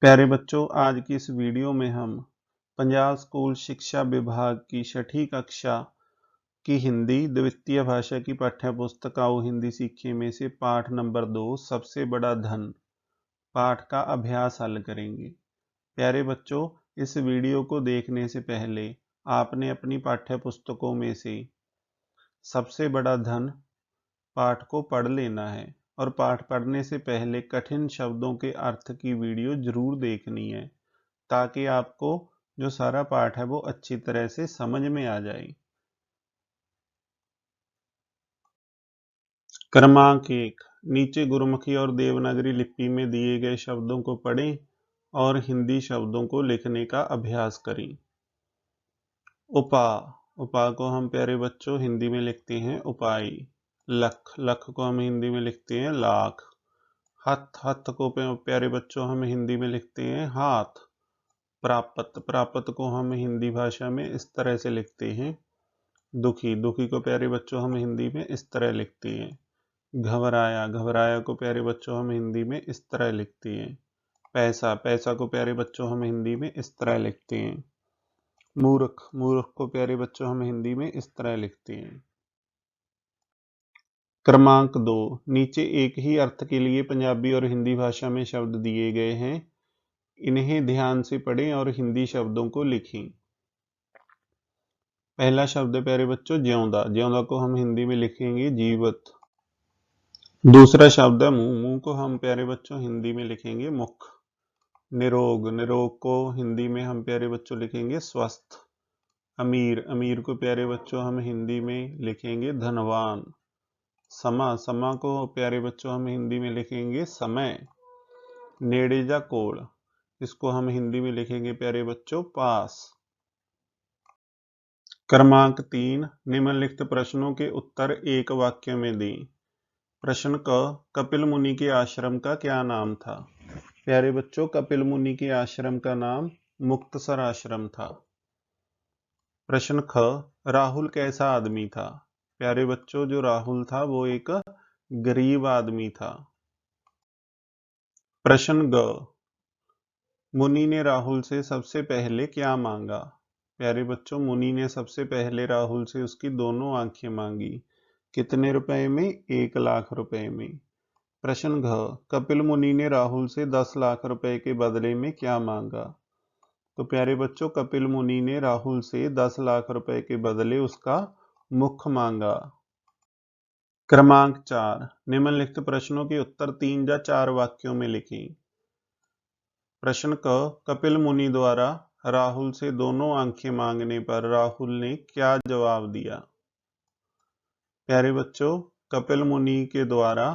प्यारे बच्चों, आज की इस वीडियो में हम पंजाब स्कूल शिक्षा विभाग की छठी कक्षा की हिंदी द्वितीय भाषा की पाठ्य पुस्तक आओ हिंदी सीखे में से पाठ नंबर 2 सबसे बड़ा धन पाठ का अभ्यास हल करेंगे। प्यारे बच्चों, इस वीडियो को देखने से पहले आपने अपनी पाठ्य पुस्तकों में से सबसे बड़ा धन पाठ को पढ़ लेना है और पाठ पढ़ने से पहले कठिन शब्दों के अर्थ की वीडियो जरूर देखनी है ताकि आपको जो सारा पाठ है वो अच्छी तरह से समझ में आ जाए। क्रमांक 1, नीचे गुरुमुखी और देवनागरी लिपि में दिए गए शब्दों को पढ़ें और हिंदी शब्दों को लिखने का अभ्यास करें। उपा, उपा को हम प्यारे बच्चों हिंदी में लिखते हैं उपाय। लख, लख को हम हिंदी में लिखते हैं लाख। हथ, हथ को प्यारे बच्चों हम हिंदी में लिखते हैं हाथ। प्राप्त, प्राप्त को हम हिंदी भाषा में इस तरह से लिखते हैं दुखी, दुखी को प्यारे बच्चों हम हिंदी में इस तरह लिखते हैं। घबराया, घबराया को प्यारे बच्चों हम हिंदी में इस तरह लिखते हैं। पैसा, पैसा को प्यारे बच्चों हम हिंदी में इस तरह लिखते हैं। मूर्ख, मूर्ख को प्यारे बच्चों हम हिंदी में इस तरह लिखते हैं। क्रमांक 2, नीचे एक ही अर्थ के लिए पंजाबी और हिंदी भाषा में शब्द दिए गए हैं, इन्हें ध्यान से पढ़ें और हिंदी शब्दों को लिखें। पहला शब्द है प्यारे बच्चों ज्योंदा, ज्योंदा को हम हिंदी में लिखेंगे जीवित। दूसरा शब्द है मुंह, मुंह को हम प्यारे बच्चों हिंदी में लिखेंगे मुख। निरोग, निरोग को हिंदी में हम प्यारे बच्चों लिखेंगे स्वस्थ। अमीर, अमीर को प्यारे बच्चों हम हिंदी में लिखेंगे धनवान। समा, समा को प्यारे बच्चों हम हिंदी में लिखेंगे समय। नेड़े जा कोल, इसको हम हिंदी में लिखेंगे प्यारे बच्चों पास। क्रमांक 3, निम्नलिखित प्रश्नों के उत्तर एक वाक्य में दें। प्रश्न क, कपिल मुनि के आश्रम का क्या नाम था? प्यारे बच्चों, कपिल मुनि के आश्रम का नाम मुक्तसर आश्रम था। प्रश्न ख, राहुल कैसा आदमी था? प्यारे बच्चों, जो राहुल था वो एक गरीब आदमी था। प्रश्न ग, मुनि ने राहुल से सबसे पहले क्या मांगा? प्यारे बच्चों, मुनि ने सबसे पहले राहुल से उसकी दोनों आंखें मांगी। कितने रुपए में? 1,00,000 रुपए में। प्रश्न घ, कपिल मुनि ने राहुल से 10 लाख रुपए के बदले में क्या मांगा? तो प्यारे बच्चों, कपिल मुनि ने राहुल से 10 लाख रुपए के बदले उसका मुख मांगा। क्रमांक 4, निम्नलिखित प्रश्नों के उत्तर 3 या 4 वाक्यों में लिखें। प्रश्न क, कपिल मुनि द्वारा राहुल से दोनों आंखें मांगने पर राहुल ने क्या जवाब दिया? प्यारे बच्चों, कपिल मुनि के द्वारा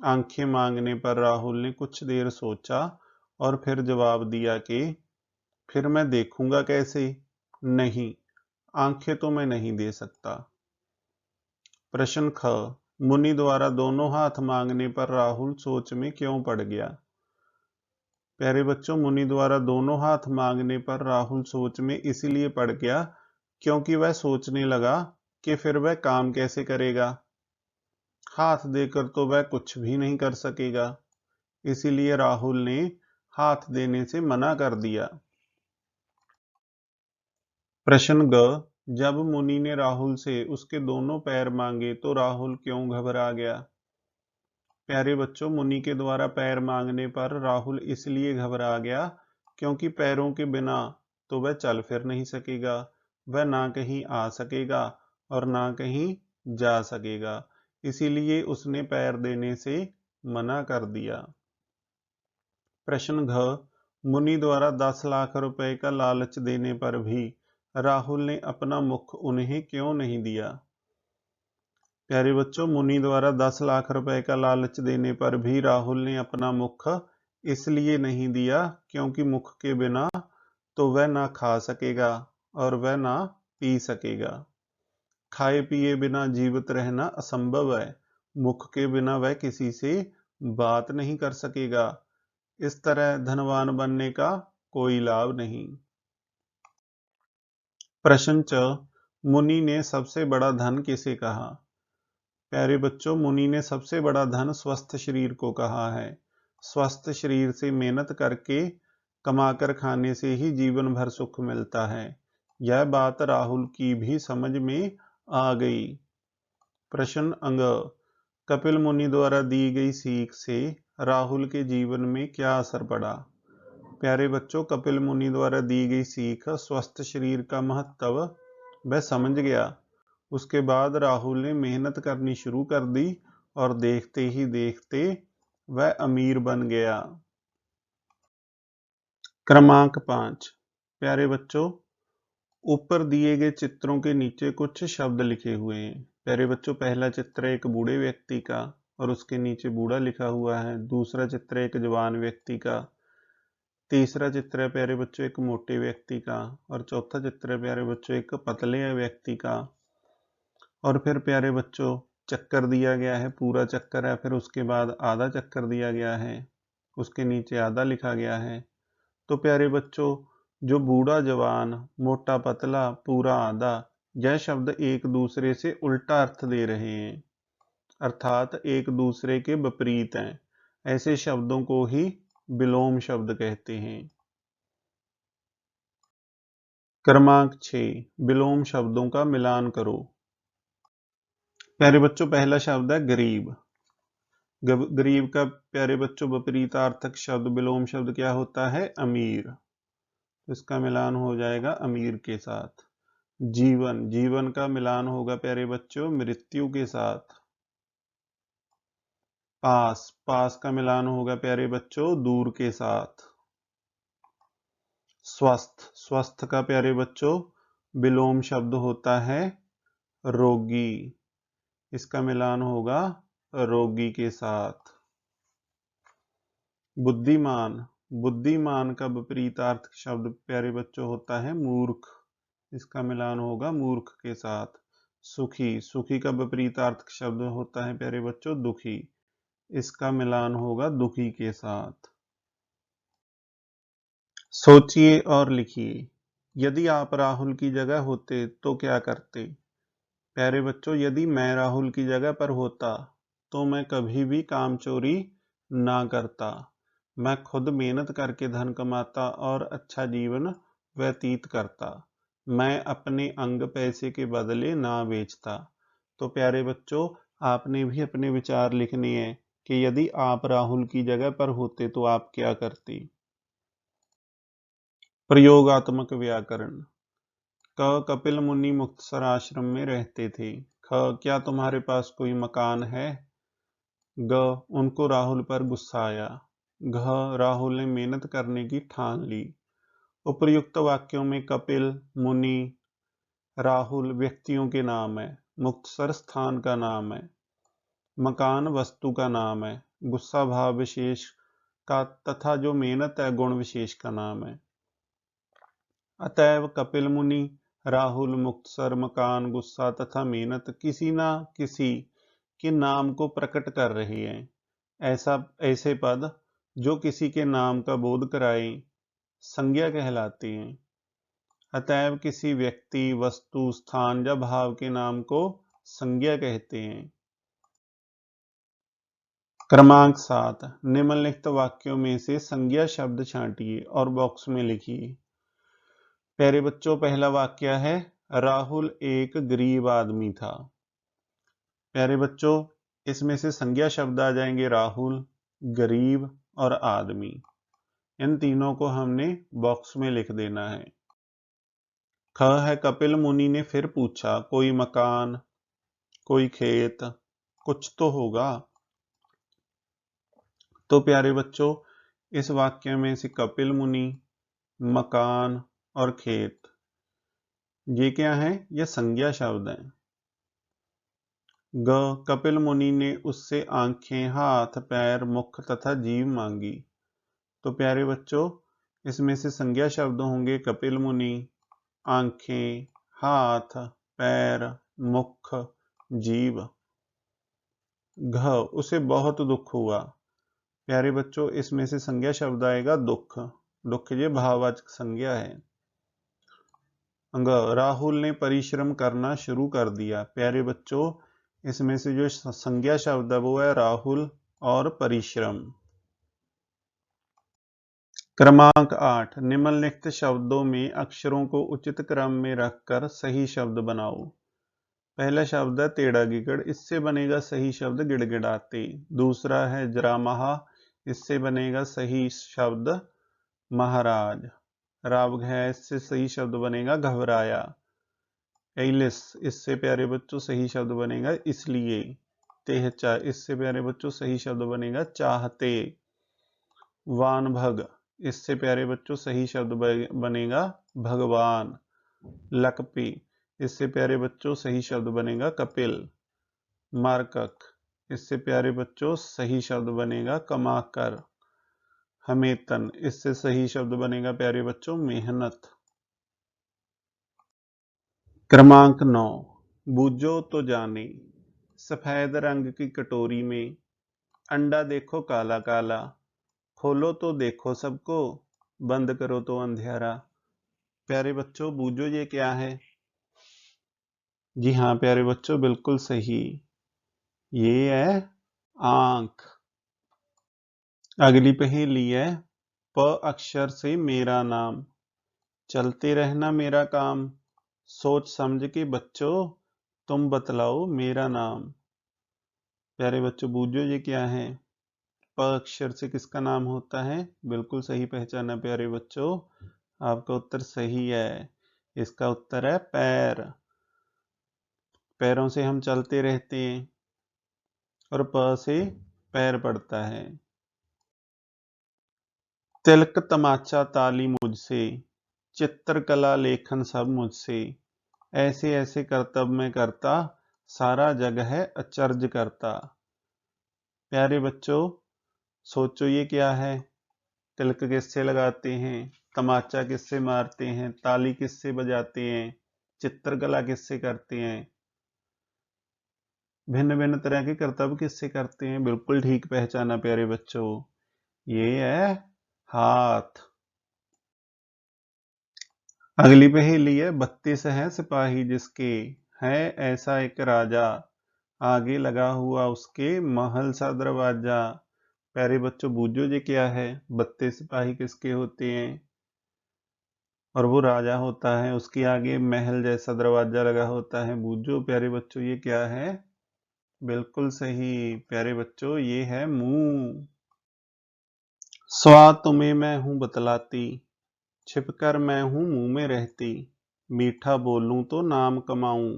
आंखें मांगने पर राहुल ने कुछ देर सोचा और फिर जवाब दिया कि फिर मैं देखूंगा कैसे? नहीं, आंखें तो मैं नहीं दे सकता। प्रश्न ख, मुनि द्वारा दोनों हाथ मांगने पर राहुल सोच में क्यों पड़ गया? प्यारे बच्चों, मुनि द्वारा दोनों हाथ मांगने पर राहुल सोच में इसलिए पड़ गया क्योंकि वह सोचने लगा कि फिर वह काम कैसे करेगा। हाथ देकर तो वह कुछ भी नहीं कर सकेगा, इसीलिए राहुल ने हाथ देने से मना कर दिया। प्रश्न ग, जब मुनि ने राहुल से उसके दोनों पैर मांगे तो राहुल क्यों घबरा गया? प्यारे बच्चों, मुनि के द्वारा पैर मांगने पर राहुल इसलिए घबरा गया क्योंकि पैरों के बिना तो वह चल फिर नहीं सकेगा, वह ना कहीं आ सकेगा और ना कहीं जा सकेगा, इसीलिए उसने पैर देने से मना कर दिया। प्रश्न घ, मुनि द्वारा 10 लाख रुपए का लालच देने पर भी राहुल ने अपना मुख उन्हें क्यों नहीं दिया? प्यारे बच्चों, मुनि द्वारा 10 लाख रुपए का लालच देने पर भी राहुल ने अपना मुख इसलिए नहीं दिया क्योंकि मुख के बिना तो वह ना खा सकेगा और वह ना पी सकेगा। खाए पिए बिना जीवित रहना असंभव है, मुख के बिना वह किसी से बात नहीं कर सकेगा, इस तरह धनवान बनने का कोई लाभ नहीं। प्रश्न च, मुनि ने सबसे बड़ा धन किसे कहा? प्यारे बच्चों, मुनि ने सबसे बड़ा धन स्वस्थ शरीर को कहा है। स्वस्थ शरीर से मेहनत करके कमाकर खाने से ही जीवन भर सुख मिलता है। यह बात राहुल की भी समझ में आ गई। प्रश्न अंग, कपिल मुनि द्वारा दी गई सीख से राहुल के जीवन में क्या असर पड़ा? प्यारे बच्चों, कपिल मुनि द्वारा दी गई सीख स्वस्थ शरीर का महत्व वह समझ गया। उसके बाद राहुल ने मेहनत करनी शुरू कर दी और देखते ही देखते वह अमीर बन गया। क्रमांक 5। प्यारे बच्चों, ऊपर दिए गए चित्रों के नीचे कुछ शब्द लिखे हुए हैं। प्यारे बच्चों, पहला चित्र एक बूढ़े व्यक्ति का और उसके नीचे बूढ़ा लिखा हुआ है। दूसरा चित्र एक जवान व्यक्ति का। तीसरा चित्र है प्यारे बच्चों एक मोटे व्यक्ति का। और चौथा चित्र है प्यारे बच्चों एक पतले व्यक्ति का। और फिर प्यारे बच्चों चक्कर दिया गया है, पूरा चक्कर है, फिर उसके बाद आधा चक्कर दिया गया है, उसके नीचे आधा लिखा गया है। तो प्यारे बच्चों, जो बूढ़ा जवान, मोटा पतला, पूरा आधा, यह शब्द एक दूसरे से उल्टा अर्थ दे रहे हैं, अर्थात एक दूसरे के विपरीत हैं। ऐसे शब्दों को ही विलोम शब्द कहते हैं। क्रमांक 6। विलोम शब्दों का मिलान करो। प्यारे बच्चों, पहला शब्द है गरीब। गरीब का प्यारे बच्चों विपरीतार्थक शब्द विलोम शब्द क्या होता है? अमीर। इसका मिलान हो जाएगा अमीर के साथ। जीवन, जीवन का मिलान होगा प्यारे बच्चों मृत्यु के साथ। पास, पास का मिलान होगा प्यारे बच्चों दूर के साथ। स्वस्थ, स्वस्थ का प्यारे बच्चों विलोम शब्द होता है रोगी। इसका मिलान होगा रोगी के साथ। बुद्धिमान, बुद्धिमान का विपरीतार्थ शब्द प्यारे बच्चों होता है मूर्ख। इसका मिलान होगा मूर्ख के साथ। सुखी, सुखी का विपरीतार्थ शब्द होता है प्यारे बच्चों दुखी। इसका मिलान होगा दुखी के साथ। सोचिए और लिखिए, यदि आप राहुल की जगह होते तो क्या करते? प्यारे बच्चों, यदि मैं राहुल की जगह पर होता तो मैं कभी भी काम चोरी ना करता। मैं खुद मेहनत करके धन कमाता और अच्छा जीवन व्यतीत करता। मैं अपने अंग पैसे के बदले ना बेचता। तो प्यारे बच्चों, आपने भी अपने विचार लिखने हैं कि यदि आप राहुल की जगह पर होते तो आप क्या करते। प्रयोगात्मक व्याकरण। क, कपिल मुनि मुक्तसर आश्रम में रहते थे। ख, क्या तुम्हारे पास कोई मकान है? ग, उनको राहुल पर गुस्सा आया। घ, राहुल ने मेहनत करने की ठान ली। उपर्युक्त वाक्यों में कपिल, मुनि, राहुल व्यक्तियों के नाम है, मुक्तसर स्थान का नाम है, मकान वस्तु का नाम है, गुस्सा भाव विशेष का तथा जो मेहनत है गुण विशेष का नाम है। अतएव कपिल मुनि, राहुल, मुक्तसर, मकान, गुस्सा तथा मेहनत किसी ना किसी के नाम को प्रकट कर रहे हैं। ऐसे पद जो किसी के नाम का बोध कराए संज्ञा कहलाते हैं। अतएव किसी व्यक्ति, वस्तु, स्थान या भाव के नाम को संज्ञा कहते हैं। क्रमांक 7। निम्नलिखित वाक्यों में से संज्ञा शब्द छांटिए और बॉक्स में लिखिए। प्यारे बच्चों, पहला वाक्य है राहुल एक गरीब आदमी था। प्यारे बच्चों, इसमें से संज्ञा शब्द आ जाएंगे राहुल, गरीब और आदमी। इन तीनों को हमने बॉक्स में लिख देना है। ख है कपिल मुनि ने फिर पूछा, कोई मकान, कोई खेत, कुछ तो होगा। तो प्यारे बच्चों, इस वाक्य में से कपिल मुनि, मकान और खेत, ये क्या है? ये संज्ञा शब्द हैं। ग, कपिल मुनि ने उससे आंखें, हाथ, पैर, मुख तथा जीभ मांगी। तो प्यारे बच्चों, इसमें से संज्ञा शब्द होंगे कपिल मुनि, आंखें, हाथ, पैर, मुख, जीभ। घ, उसे बहुत दुख हुआ। प्यारे बच्चों, इसमें से संज्ञा शब्द आएगा दुख। दुख ये भाववाचक संज्ञा है। अंग, राहुल ने परिश्रम करना शुरू कर दिया। प्यारे बच्चों, इसमें से जो संज्ञा शब्द है वो है राहुल और परिश्रम। क्रमांक 8 निम्नलिखित शब्दों में अक्षरों को उचित क्रम में रखकर सही शब्द बनाओ। पहला शब्द है टेढ़ा गिगड़, इससे बनेगा सही शब्द गिड़गिड़ाते। दूसरा है जरामहा, इससे बनेगा सही शब्द महाराज। रावघ है, इससे सही शब्द बनेगा घबराया। एलिस, इससे प्यारे बच्चों सही शब्द बनेगा इसलिए। तेहचा, इससे प्यारे बच्चों सही शब्द बनेगा चाहते। वानभग, इससे प्यारे बच्चों सही शब्द बनेगा भगवान। लकपी, इससे प्यारे बच्चों सही शब्द बनेगा कपिल। मारकक, इससे प्यारे बच्चों सही शब्द बनेगा कमाकर। हमेतन, इससे सही शब्द बनेगा प्यारे बच्चों मेहनत। क्रमांक 9 बूझो तो जाने। सफेद रंग की कटोरी में अंडा देखो काला काला, खोलो तो देखो सबको, बंद करो तो अंधेरा। प्यारे बच्चों बूझो ये क्या है? जी हाँ प्यारे बच्चों, बिल्कुल सही, ये है आंख। अगली पहेली है प अक्षर से मेरा नाम, चलते रहना मेरा काम, सोच समझ के बच्चों तुम बतलाओ मेरा नाम। प्यारे बच्चों बूझो ये क्या है? प अक्षर से किसका नाम होता है? बिल्कुल सही पहचाना प्यारे बच्चों, आपका उत्तर सही है। इसका उत्तर है पैर। पैरों से हम चलते रहते हैं और प से पैर पड़ता है। तिलक तमाचा ताली मुझसे, चित्रकला लेखन सब मुझसे, ऐसे ऐसे करतब में करता, सारा जग है अचरज करता। प्यारे बच्चों सोचो ये क्या है? तिलक किससे लगाते हैं, तमाचा किससे मारते हैं, ताली किससे बजाते हैं, चित्रकला किससे करते हैं, भिन्न भिन्न तरह के कर्तव्य किससे करते हैं? बिल्कुल ठीक पहचाना प्यारे बच्चों, ये है हाथ। अगली पहेली है 32 है सिपाही जिसके, है ऐसा एक राजा, आगे लगा हुआ उसके महल सा दरवाजा। प्यारे बच्चों बूझो ये क्या है? 32 सिपाही किसके होते हैं और वो राजा होता है, उसके आगे महल जैसा दरवाजा लगा होता है। बूझो प्यारे बच्चों ये क्या है? बिल्कुल सही प्यारे बच्चों, ये है मुंह। स्वाद तुम्हें मैं हूं बतलाती, छिपकर मैं हूं मुंह में रहती, मीठा बोलूं तो नाम कमाऊं,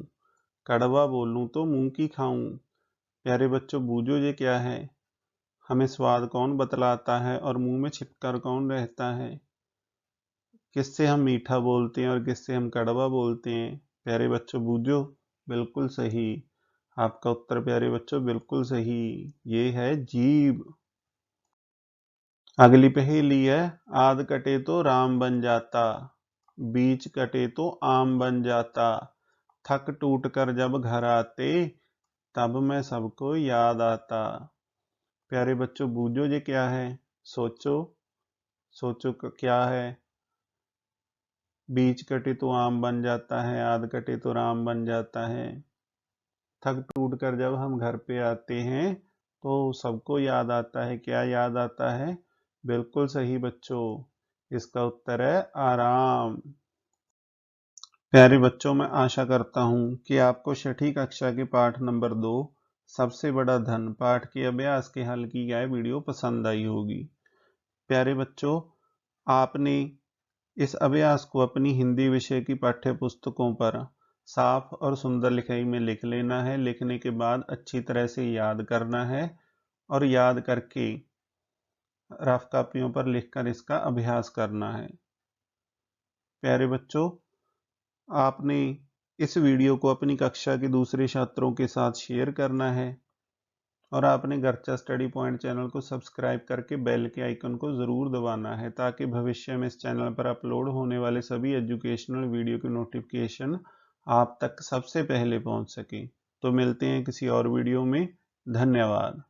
कड़वा बोलूं तो मुंह की खाऊं। प्यारे बच्चों बूझो ये क्या है? हमें स्वाद कौन बतलाता है और मुंह में छिपकर कौन रहता है? किससे हम मीठा बोलते हैं और किससे हम कड़वा बोलते हैं? प्यारे बच्चों बूझो, बिल्कुल सही, आपका उत्तर प्यारे बच्चों बिल्कुल सही, ये है जीभ। अगली पहेली है आद कटे तो राम बन जाता, बीच कटे तो आम बन जाता, थक टूट कर जब घर आते, तब मैं सबको याद आता। प्यारे बच्चों बूझो ये क्या है? सोचो सोचो क्या है? बीच कटे तो आम बन जाता है, आद कटे तो राम बन जाता है, थक टूट कर जब हम घर पे आते हैं तो सबको याद आता है। क्या याद आता है? बिल्कुल सही बच्चों, इसका उत्तर है आराम। प्यारे बच्चों मैं आशा करता हूं कि आपको छठी कक्षा के पाठ नंबर 2 सबसे बड़ा धन पाठ के अभ्यास के हल की गई वीडियो पसंद आई होगी। प्यारे बच्चों आपने इस अभ्यास को अपनी हिंदी विषय की पाठ्य पुस्तकों पर साफ और सुंदर लिखाई में लिख लेना है। लिखने के बाद अच्छी तरह से याद करना है और याद करके रफ कॉपियों पर लिखकर इसका अभ्यास करना है। प्यारे बच्चों आपने इस वीडियो को अपनी कक्षा के दूसरे छात्रों के साथ शेयर करना है और आपने गर्चा स्टडी पॉइंट चैनल को सब्सक्राइब करके बेल के आइकन को ज़रूर दबाना है ताकि भविष्य में इस चैनल पर अपलोड होने वाले सभी एजुकेशनल वीडियो के नोटिफिकेशन आप तक सबसे पहले पहुंच सके। तो मिलते हैं किसी और वीडियो में। धन्यवाद।